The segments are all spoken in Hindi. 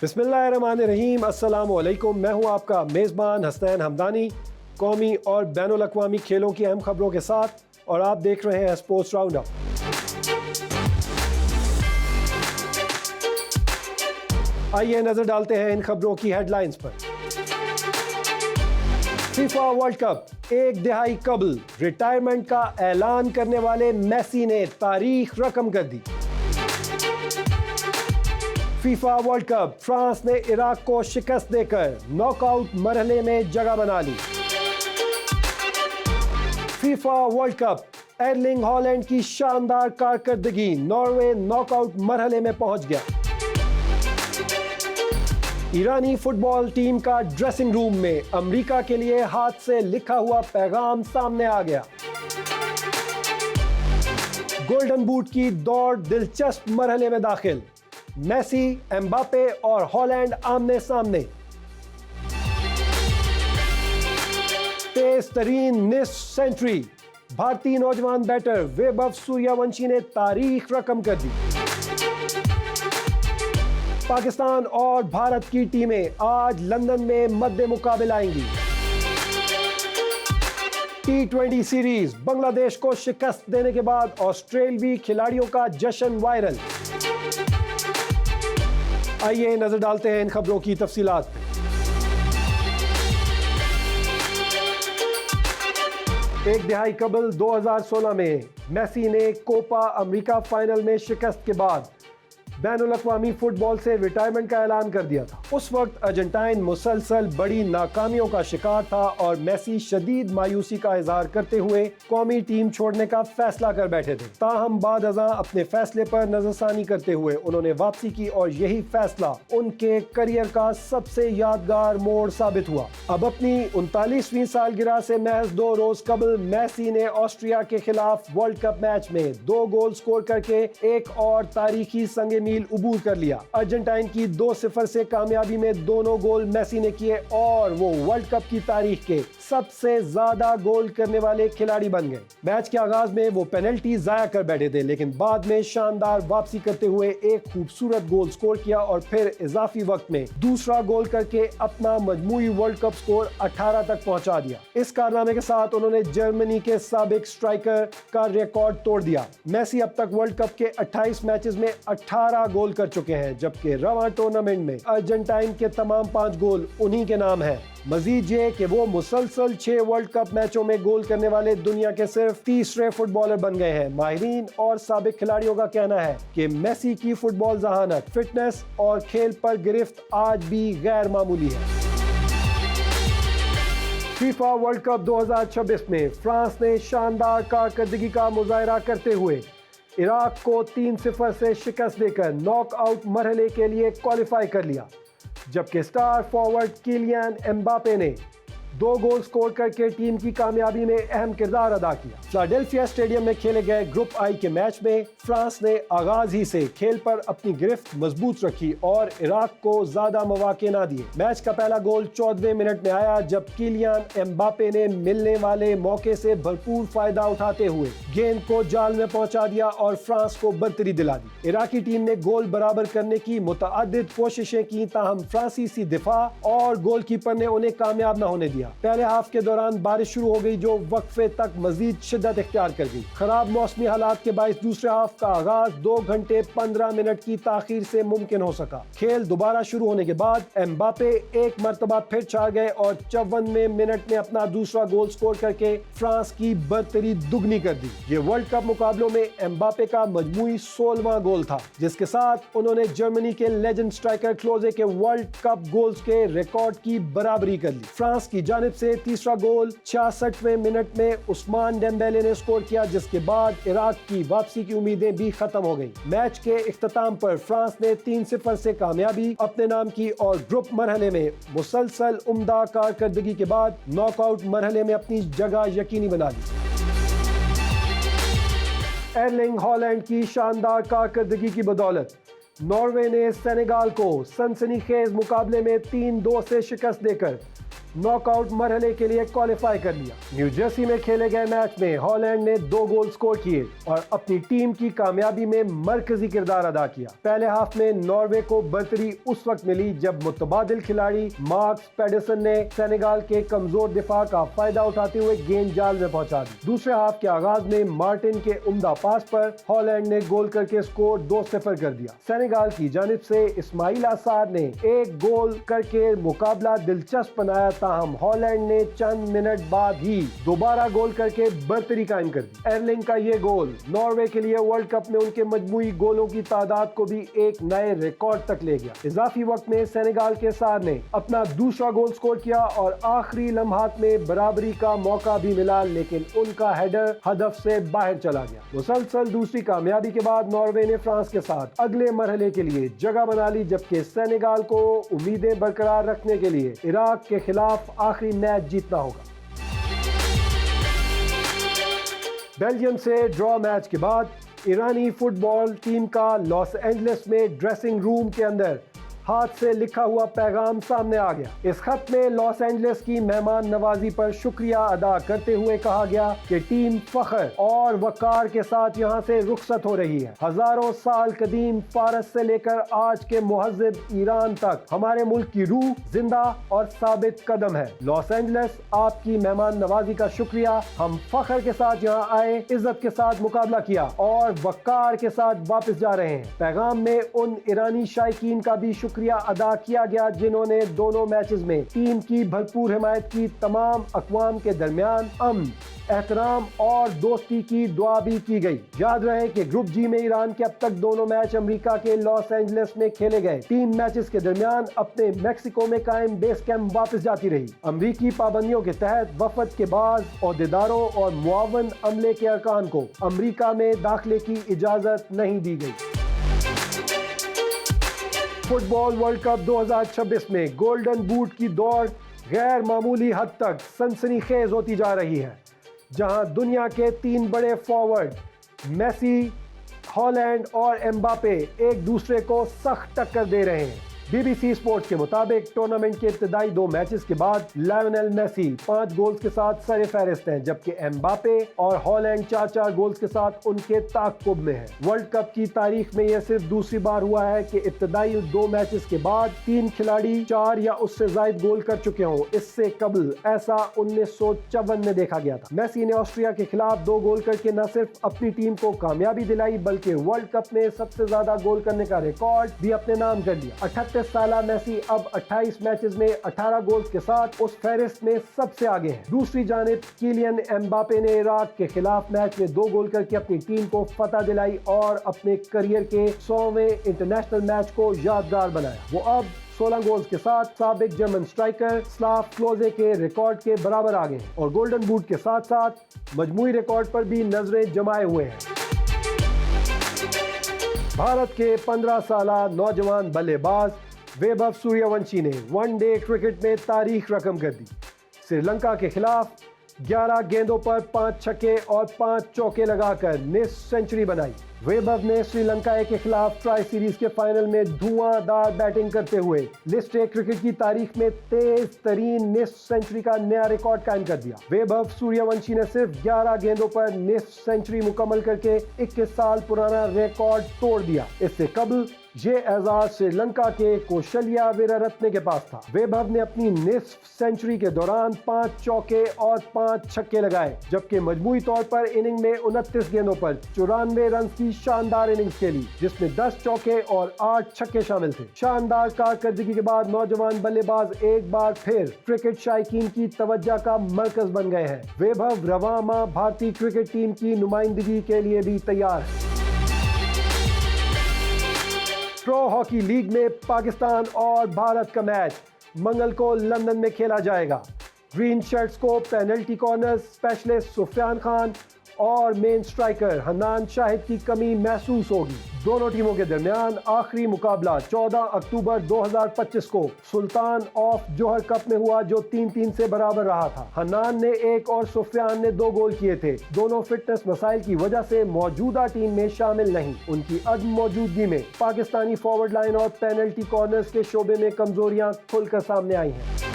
बिस्मिल्लाहिर्रहमानिर्रहीम, अस्सलाम वालेकुम। मैं हूं आपका मेज़बान हसनैन हमदानी, कौमी और बैनुल अक़वामी खेलों की अहम खबरों के साथ, और आप देख रहे हैं स्पोर्ट्स राउंड अप। आइए नजर डालते हैं इन खबरों की हेडलाइंस पर। फीफा वर्ल्ड कप एक दिहाई कबल, रिटायरमेंट का ऐलान करने वाले मेसी ने तारीख रकम कर दी। फीफा वर्ल्ड कप, फ्रांस ने इराक को शिकस्त देकर नॉकआउट मरहले में जगह बना ली। FIFA world cup, Erling Haaland की शानदार कारकर्दगी, नॉर्वे नॉकआउट मरहले में पहुंच गया। ईरानी फुटबॉल टीम का ड्रेसिंग रूम में अमेरिका के लिए हाथ से लिखा हुआ पैगाम सामने आ गया। गोल्डन बूट की दौड़ दिलचस्प मरहले में दाखिल, मेसी, एम्बापे और हॉलैंड आमने सामने। तेज तरीन निस्फ सेंचुरी, भारतीय नौजवान बैटर वैभव सूर्यवंशी ने तारीख रकम कर दी। पाकिस्तान और भारत की टीमें आज लंदन में मद्दे मुकाबले आएंगी। T20 सीरीज, बांग्लादेश को शिकस्त देने के बाद ऑस्ट्रेलियाई खिलाड़ियों का जश्न वायरल। आइए नजर डालते हैं इन खबरों की तफसीलात पे। एक दिहाई कबल 2016 में मेसी ने कोपा अमेरिका फाइनल में शिकस्त के बाद बैनुल अक़वामी फुटबॉल से रिटायरमेंट का ऐलान कर दिया था। उस वक्त अर्जेंटाइन मुसलसल बड़ी नाकामियों का शिकार था और मेसी शदीद मायूसी का इजहार करते हुए कौमी टीम छोड़ने का फैसला कर बैठे थे। ताहम बाद अज़ां अपने फैसले पर नजरसानी करते हुए उन्होंने वापसी की और यही फैसला उनके करियर का सबसे यादगार मोड़ साबित हुआ। अब अपनी 39वीं सालगिरह से महज 2 रोज कबल मेसी ने ऑस्ट्रिया के खिलाफ वर्ल्ड कप मैच में 2 गोल स्कोर करके एक और तारीखी संगे मील उबूर कर लिया। अर्जेंटाइन की 2-0 से कामयाबी में दोनों गोल मेसी ने किए और वो वर्ल्ड कप की तारीख के सबसे ज्यादा गोल करने वाले खिलाड़ी बन गए। मैच के आगाज में वो पेनल्टी जाया कर बैठे थे, लेकिन बाद में शानदार वापसी करते हुए एक खूबसूरत गोल स्कोर किया और फिर इजाफी वक्त में दूसरा गोल करके अपना मजमूई वर्ल्ड कप स्कोर 18 तक पहुंचा दिया। इस कारनामे के साथ उन्होंने जर्मनी के साबिक स्ट्राइकर का रिकॉर्ड तोड़ दिया। मेसी अब तक वर्ल्ड कप के 28 मैचेस में 18 गोल कर चुके हैं, जबकि रवां टूर्नामेंट में अर्जेंटाइन के तमाम 5 गोल उन्हीं के नाम हैं। मजीद ये कि वो मुसलसल 6 वर्ल्ड कप मैचों में गोल करने वाले दुनिया के सिर्फ तीसरे फुटबॉलर बन गए हैं। माहिरीन और साबिक खिलाड़ियों का कहना है कि मेसी की फुटबॉल जहानत, फिटनेस और खेल पर गिरफ्त आज भी गैर मामूली है। फीफा वर्ल्ड कप 2026 में फ्रांस ने शानदार कारकर्दगी का मुजाहरा करते हुए इराक को 3-0 से शिकस्त देकर नॉकआउट मरहले के लिए क्वालिफाई कर लिया, जबकि स्टार फॉरवर्ड किलियन एम्बापे ने 2 गोल स्कोर करके टीम की कामयाबी में अहम किरदार अदा किया। फिलाडेल्फिया स्टेडियम में खेले गए ग्रुप आई के मैच में फ्रांस ने आगाज ही से खेल पर अपनी गिरफ्त मजबूत रखी और इराक को ज्यादा मौके ना दिए। मैच का पहला गोल 14वें मिनट में आया, जब किलियन एम्बापे ने मिलने वाले मौके से भरपूर फायदा उठाते हुए गेंद को जाल में पहुंचा दिया और फ्रांस को बर्तरी दिला दी। इराकी टीम ने गोल बराबर करने की मुतअद्दिद कोशिशें की, ताहम फ्रांसीसी दिफा और गोलकीपर ने उन्हें कामयाब न होने दिया। पहले हाफ के दौरान बारिश शुरू हो गई, जो वक्फे तक मजीद शिद्दत इख्तियार कर गई। खराब मौसमी हालात के बायस दूसरे हाफ का आगाज 2 घंटे 15 मिनट की ताखीर से मुमकिन हो सका। खेल दोबारा शुरू होने के बाद एम्बापे एक मरतबा फिर छा गए और 54वें मिनट में अपना दूसरा गोल स्कोर करके फ्रांस की बर्तरी दुगनी कर दी। ये वर्ल्ड कप मुकाबलों में एम्बापे का मजमूई 16वां गोल था, जिसके साथ उन्होंने जर्मनी के लेजेंड स्ट्राइकर क्लोजे के वर्ल्ड कप गोल्स के रिकॉर्ड की बराबरी कर ली। फ्रांस की जानिब से तीसरा गोल 66वें मिनट में उस्मान डेम्बेले ने स्कोर किया, जिसके बाद इराक की वापसी की उम्मीदें भी खत्म हो गईं। मैच के इख्तिताम पर फ्रांस ने 3-0 से कामयाबी अपने नाम की और ग्रुप मरहले में मुसलसल उम्दा कारकर्दगी के बाद नॉकआउट मरहले में अपनी जगह यकीनी बना ली। एर्लिंग हॉलैंड की शानदार कारकर्दगी की बदौलत नॉर्वे ने सेनेगाल को सनसनीखेज मुकाबले में 3-2 से शिकस्त देकर नॉकआउट मरहले के लिए क्वालिफाई कर लिया। न्यू जर्सी में खेले गए मैच में हॉलैंड ने 2 गोल स्कोर किए और अपनी टीम की कामयाबी में मरकजी किरदार अदा किया। पहले हाफ में नॉर्वे को बढ़तरी उस वक्त मिली जब मुतबादिल खिलाड़ी मार्क्स पेडरसन ने सेनेगाल के कमजोर दिफा का फायदा उठाते हुए गेंद जाल में पहुंचा दी। दूसरे हाफ के आगाज में मार्टिन के उम्दा पास पर हॉलैंड ने गोल करके स्कोर 2-0 कर दिया। सेनेगाल की जानिब से इस्माइल असार ने 1 गोल करके मुकाबला दिलचस्प बनाया, ताहम हॉलैंड ने चंद मिनट बाद ही दोबारा गोल करके बढ़तरी कायम कर दी। एर्लिंग का ये गोल नॉर्वे के लिए वर्ल्ड कप में उनके मजमूई गोलों की तादाद को भी एक नए रिकॉर्ड तक ले गया। इजाफी वक्त में सेनेगाल के सार ने अपना दूसरा गोल स्कोर किया और आखिरी लम्हात में बराबरी का मौका भी मिला, लेकिन उनका हेडर हदफ से बाहर चला गया। मुसलसल दूसरी कामयाबी के बाद नॉर्वे ने फ्रांस के साथ अगले मरहले के लिए जगह बना ली, जबकि सेनेगाल को उम्मीदें बरकरार रखने के लिए इराक के खिलाफ आखिरी मैच जीतना होगा। बेल्जियम से ड्रॉ मैच के बाद ईरानी फुटबॉल टीम का लॉस एंजलिस में ड्रेसिंग रूम के अंदर हाथ से लिखा हुआ पैगाम सामने आ गया। इस खत में लॉस एंजलिस की मेहमान नवाजी पर शुक्रिया अदा करते हुए कहा गया कि टीम फख्र और वकार के साथ यहां से रुखसत हो रही है। हजारों साल कदीम फारस से लेकर आज के मुहज़्ज़िब ईरान तक हमारे मुल्क की रूह जिंदा और साबित कदम है। लॉस एंजलिस, आपकी मेहमान नवाजी का शुक्रिया। हम फख्र के साथ यहाँ आए, इज्जत के साथ मुकाबला किया और वकार के साथ वापस जा रहे हैं। पैगाम में उन ईरानी शायकीन का भी शुक्रिया अदा किया गया जिन्होंने दोनों मैचेस में टीम की भरपूर हिमायत की। तमाम अक़वाम के दरमियान अमन, एहतराम और दोस्ती की दुआ भी की गई। याद रहे कि ग्रुप जी में ईरान के अब तक दोनों मैच अमेरिका के लॉस एंजलिस में खेले गए। टीम मैचेस के दरमियान अपने मैक्सिको में कायम बेस कैंप वापस जाती रही। अमेरिकी पाबंदियों के तहत वफद के बाद ओहदेदारों और मुआवन अमले के अरकान को अमेरिका में दाखिले की इजाजत नहीं दी गई। फुटबॉल वर्ल्ड कप 2026 में गोल्डन बूट की दौड़ गैर मामूली हद तक सनसनीखेज होती जा रही है, जहां दुनिया के 3 बड़े फॉरवर्ड मेसी, हॉलैंड और एम्बापे एक दूसरे को सख्त टक्कर दे रहे हैं। BBC स्पोर्ट्स के मुताबिक टूर्नामेंट के इब्तदाई 2 मैचेस के बाद लायोनेल मेसी 5 गोल्स के साथ सर-ए-फहरिस्त हैं, जबकि एम्बापे और हॉलैंड 4-4 गोल्स के साथ उनके ताक़ुब में हैं। वर्ल्ड कप की तारीख में यह सिर्फ दूसरी बार हुआ है कि इब्तदाई 2 मैचेस के बाद 3 खिलाड़ी 4 या उससे ज़ायद गोल कर चुके हों। इससे कबल ऐसा 1954 में देखा गया था। मेसी ने ऑस्ट्रिया के खिलाफ 2 गोल करके न सिर्फ अपनी टीम को कामयाबी दिलाई, बल्कि वर्ल्ड कप में सबसे ज्यादा गोल करने का रिकॉर्ड भी अपने नाम कर लिया। 38 साला मेसी अब 28 मैचेस में 18 गोल्स के साथ उस फहरिस्त में सबसे आगे हैं। दूसरी जानिब किलियन एम्बापे ने इराक के खिलाफ मैच में 2 गोल करके अपनी टीम को फतह दिलाई और अपने करियर के 100वें इंटरनेशनल मैच को यादगार बनाया। वो अब 16 गोल्स के साथ साबिक जर्मन स्ट्राइकर स्लाव क्लोजे के रिकॉर्ड के बराबर आगे हैं और गोल्डन बूट के साथ साथ मजमूई रिकॉर्ड पर भी नजरें जमाए हुए हैं। भारत के 15 साला नौजवान बल्लेबाज वैभव सूर्यवंशी ने वनडे क्रिकेट में तारीख रकम कर दी। श्रीलंका के खिलाफ 11 गेंदों पर 5 छक्के और 5 चौके लगाकर निस्फ सेंचुरी बनाई। वैभव ने श्रीलंका के खिलाफ ट्राई सीरीज के फाइनल में धुआंधार बैटिंग करते हुए लिस्ट ए क्रिकेट की तारीख में तेज तरीन निस्फ सेंचुरी का नया रिकॉर्ड कायम कर दिया। वैभव सूर्यवंशी ने सिर्फ 11 गेंदों पर निस्फ सेंचुरी मुकम्मल करके 21 साल पुराना रिकॉर्ड तोड़ दिया। इससे कबल ये एजाज श्रीलंका के कौशल्या वीररत्ने के पास था। वैभव ने अपनी निस्फ सेंचुरी के दौरान 5 चौके और 5 छक्के लगाए, जबकि मजमूई तौर पर इनिंग में 29 गेंदों पर 94 रन की शानदार इनिंग्स खेली, जिसमें 10 चौके और 8 छक्के शामिल थे। शानदार कारकर्दगी के बाद नौजवान बल्लेबाज एक बार फिर क्रिकेट शायकीन की तवज्जो का मरकज बन गए हैं। वैभव रवां माह भारतीय क्रिकेट टीम की नुमाइंदगी के लिए भी तैयार है। प्रो हॉकी लीग में पाकिस्तान और भारत का मैच मंगल को लंदन में खेला जाएगा। ग्रीन शर्ट्स को penalty corner specialist Sufiyan Khan और मेन स्ट्राइकर हन्नान शाहिद की कमी महसूस होगी। दोनों टीमों के दरमियान आखिरी मुकाबला 14 अक्टूबर 2025 को सुल्तान ऑफ जोहर कप में हुआ, जो 3-3 से बराबर रहा था। हन्नान ने 1 और सुफियान ने 2 गोल किए थे। दोनों फिटनेस मसाइल की वजह से मौजूदा टीम में शामिल नहीं। उनकी अदम मौजूदगी में पाकिस्तानी फॉरवर्ड लाइन और पेनल्टी कॉर्नर्स के शोबे में कमजोरियां खुलकर सामने आई हैं।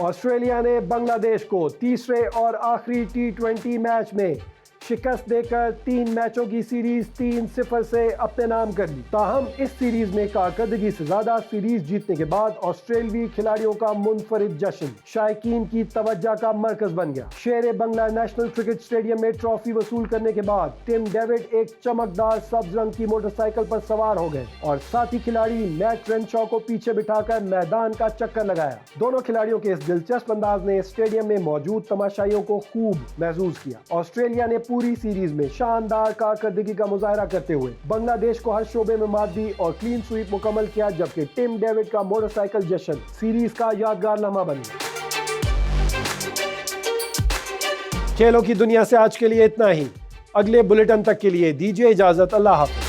ऑस्ट्रेलिया ने बांग्लादेश को तीसरे और आखिरी T20 मैच में शिकस्त देकर 3 मैचों की सीरीज 3-0 से अपने नाम कर ली। ताहम इस सीरीज में कारकर्दगी से ज्यादा सीरीज जीतने के बाद ऑस्ट्रेलियाई खिलाड़ियों का मुनफरिद जश्न शायकीन की तवज्जो का मरकज बन गया। शेर बंगला नेशनल क्रिकेट स्टेडियम में ट्रॉफी वसूल करने के बाद टिम डेविड एक चमकदार सब्ज रंग की मोटरसाइकिल पर सवार हो गए और साथी खिलाड़ी मैट रेनशॉ को पीछे बिठाकर मैदान का चक्कर लगाया। दोनों खिलाड़ियों के इस दिलचस्प अंदाज ने स्टेडियम में मौजूद तमाशाइयों को खूब महसूस किया। ऑस्ट्रेलिया ने पूरी सीरीज में शानदार कारकर्दगी का मुजाहरा करते हुए बांग्लादेश को हर शोबे में मात दी और क्लीन स्वीप मुकम्मल किया, जबकि टिम डेविड का मोटरसाइकिल जश्न सीरीज का यादगार लम्हा बन गया। खेलों की दुनिया से आज के लिए इतना ही। अगले बुलेटिन तक के लिए दीजिए इजाजत। अल्लाह हाफ़िज़।